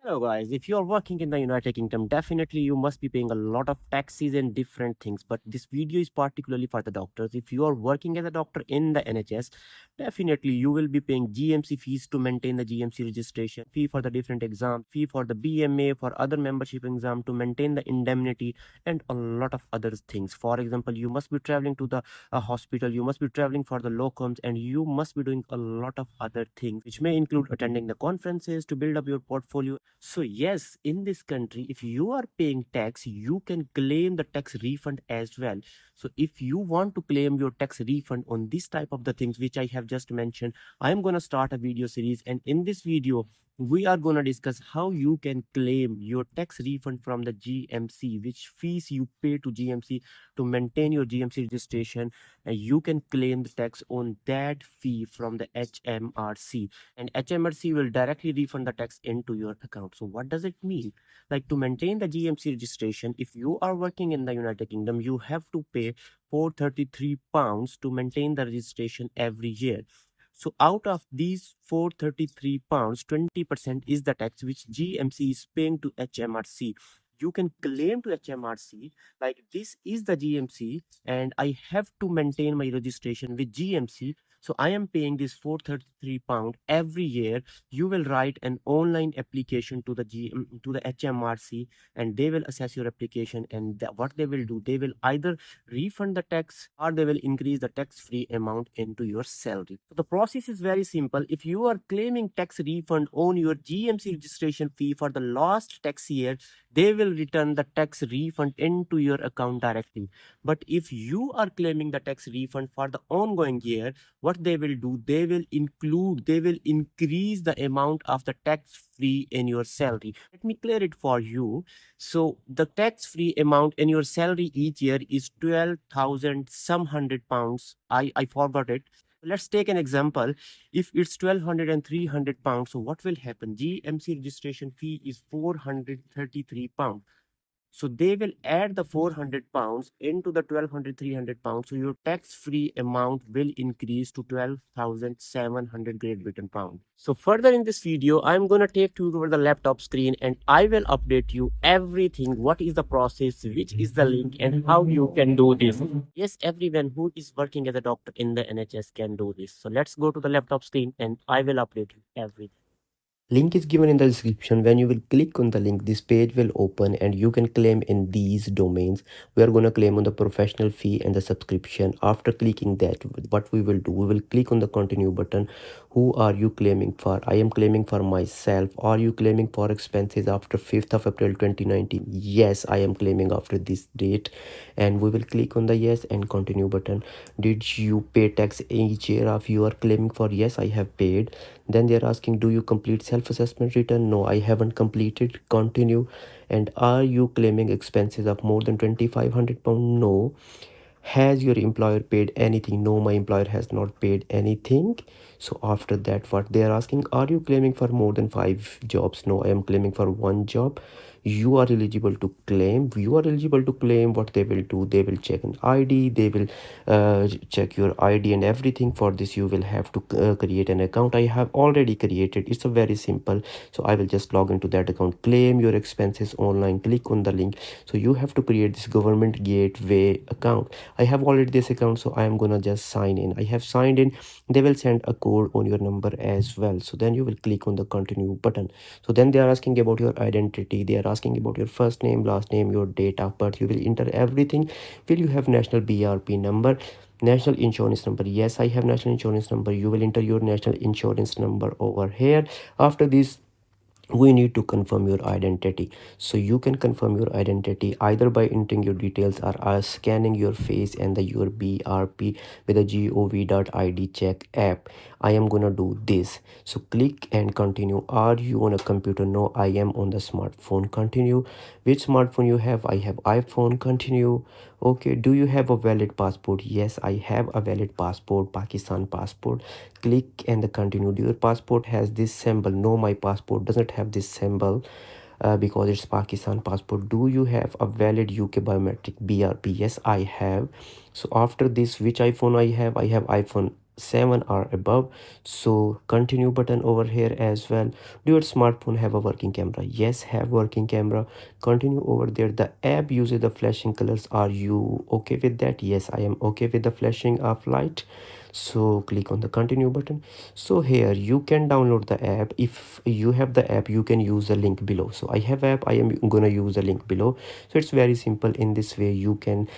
Hello guys, if you are working in the United Kingdom, definitely you must be paying a lot of taxes and different things. But this video is particularly for the doctors. If you are working as a doctor in the NHS, definitely you will be paying GMC fees to maintain the GMC registration, fee for the different exam, fee for the BMA, for other membership exam to maintain the indemnity and a lot of other things. For example, you must be traveling to the hospital, you must be traveling for the locums, and you must be doing a lot of other things, which may include attending the conferences to build up your portfolio. So yes, in this country, if you are paying tax, you can claim the tax refund as well. So if you want to claim your tax refund on this type of the things which I have just mentioned, I am going to start a video series, and in this video we are going to discuss how you can claim your tax refund from the GMC, which fees you pay to GMC to maintain your GMC registration, and you can claim the tax on that fee from the HMRC, and HMRC will directly refund the tax into your account. So what does it mean? Like, to maintain the GMC registration, if you are working in the United Kingdom, you have to pay £433 to maintain the registration every year. So out of these £433, 20% is the tax which GMC is paying to HMRC. You can claim to HMRC like, this is the GMC and I have to maintain my registration with GMC, so I am paying this £433 every year. You will write an online application to the to the HMRC, and they will assess your application. And what they will do, they will either refund the tax or they will increase the tax-free amount into your salary. So the process is very simple. If you are claiming tax refund on your GMC registration fee for the last tax year, they will return the tax refund into your account directly. But if you are claiming the tax refund for the ongoing year, what they will do, they will increase the amount of the tax free in your salary. Let me clear it for you. So the tax free amount in your salary each year is 12,000 some £100. I forgot it. Let's take an example. If it's 1200 and £300, so what will happen? GMC registration fee is £433. So they will add the £400 into the 1200 £300. So your tax-free amount will increase to 12,700 Great Britain pound. So further in this video, I'm gonna take you over the laptop screen and I will update you everything. What is the process, which is the link, and how you can do this. Yes, everyone who is working as a doctor in the NHS can do this. So let's go to the laptop screen and I will update you everything. Link is given in the description. When you will click on the link, this page will open and you can claim in these domains. We are going to claim on the professional fee and the subscription. After clicking that, what we will do, we will click on the continue button. Who are you claiming for? I am claiming for myself. Are you claiming for expenses after 5th of April 2019? Yes, I am claiming after this date. And we will click on the yes and continue button. Did you pay tax each year of you are claiming for? Yes, I have paid. Then they're asking, do you complete self-assessment return? No, I haven't completed. Continue. And are you claiming expenses of more than £2,500? No. Has your employer paid anything? No, my employer has not paid anything. So after that, what they are asking, are you claiming for more than 5 jobs? No, I am claiming for 1 job. You are eligible to claim. You are eligible to claim. What they will do, they will check an ID, they will check your ID and everything. For this you will have to create an account. I have already created. It's a very simple. So I will just log into that account. Claim your expenses online. Click on the link. So you have to create this government gateway account. I have already this account, so I am gonna just sign in. I have signed in. They will send a code on your number as well. So then you will click on the continue button. So then they are asking about your identity. They are asking about your first name, last name, your date of birth. You will enter everything. Will you have national BRP number? National insurance number? Yes, I have national insurance number. You will enter your national insurance number over here. After this, we need to confirm your identity. So you can confirm your identity either by entering your details or scanning your face and your BRP with a gov.id check app. I am gonna do this. So click and continue. Are you on a computer? No, I am on the smartphone. Continue. Which smartphone you have? I have iPhone. Continue. Okay, do you have a valid passport? Yes, I have a valid passport, Pakistan passport. Click and the continue. Your passport has this symbol? No, my passport doesn't have this symbol because it's Pakistan passport. Do you have a valid UK biometric BRP? Yes, I have. So after this, which iPhone I have? I have iPhone 7 or above. So continue button over here as well. Do your smartphone have a working camera? Yes, have working camera. Continue over there. The app uses the flashing colors. Are you okay with that? Yes, I am okay with the flashing of light. So click on the continue button. So here you can download the app. If you have the app, you can use the link below. So I have app, I am gonna use the link below. So it's very simple. In this way you can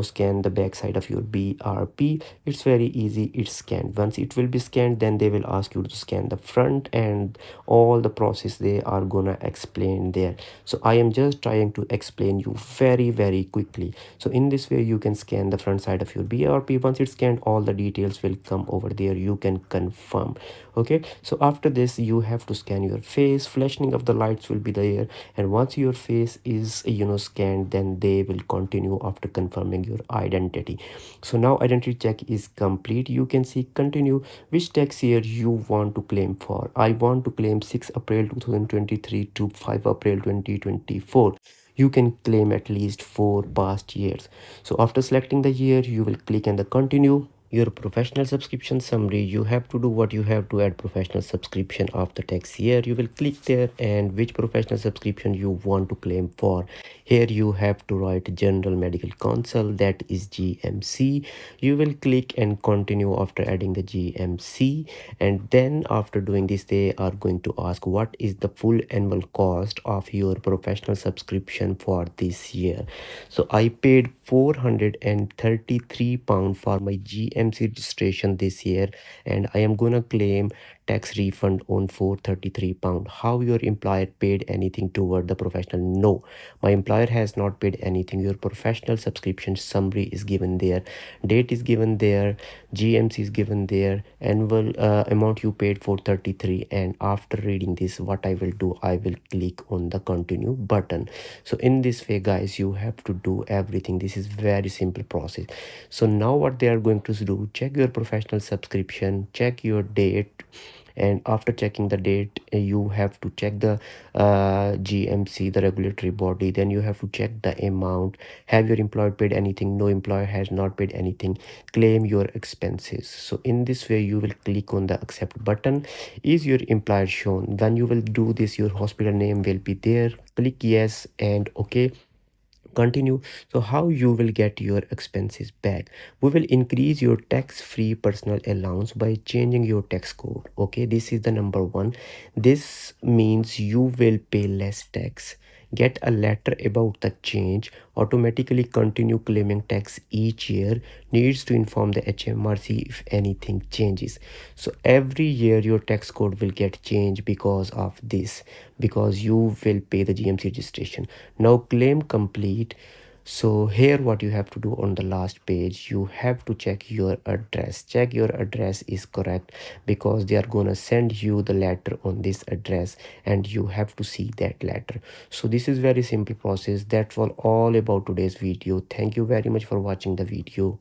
scan the back side of your BRP. It's very easy. It's scanned. Once it will be scanned, then they will ask you to scan the front, and all the process they are gonna explain there. So I am just trying to explain you very quickly. So in this way you can scan the front side of your BRP. Once it's scanned, all the details will come over there. You can confirm. Okay, so after this you have to scan your face. Flashing of the lights will be there, and once your face is scanned, then they will continue after confirming your identity. So now identity check is complete. You can see continue. Which tax year you want to claim for? I want to claim 6 April 2023 to 5 April 2024. You can claim at least 4 past years. So after selecting the year, you will click on the continue. Your professional subscription summary, you have to do what you have to add professional subscription of the tax year. You will click there, and which professional subscription you want to claim for. Here you have to write general medical council, that is GMC. You will click and continue after adding the GMC, and then after doing this they are going to ask what is the full annual cost of your professional subscription for this year. So I paid £433 for my GMC registration this year, and I am gonna claim tax refund on £433. How your employer paid anything toward the professional? No, my employer has not paid anything. Your professional subscription summary is given there, date is given there, GMC is given there, annual amount you paid for 33. And after reading this, what I will do, I will click on the continue button. So in this way guys, you have to do everything. This is very simple process. So now what they are going to do, check your professional subscription, check your date, and after checking the date you have to check the GMC, the regulatory body. Then you have to check the amount. Have your employer paid anything? No, employer has not paid anything. Claim your expenses. So in this way you will click on the accept button. Is your employer shown? When you will do this, your hospital name will be there. Click yes and okay, continue. So how you will get your expenses back? We will increase your tax-free personal allowance by changing your tax code. Okay, this is the number one. This means you will pay less tax. Get a letter about the change. Automatically continue claiming tax each year. Needs to inform the HMRC if anything changes. So every year your tax code will get changed because of this, because you will pay the GMC registration. Now claim complete. So here what you have to do on the last page, you have to check your address. Check your address is correct, because they are gonna send you the letter on this address, and you have to see that letter. So this is very simple process. That's all about today's video. Thank you very much for watching the video.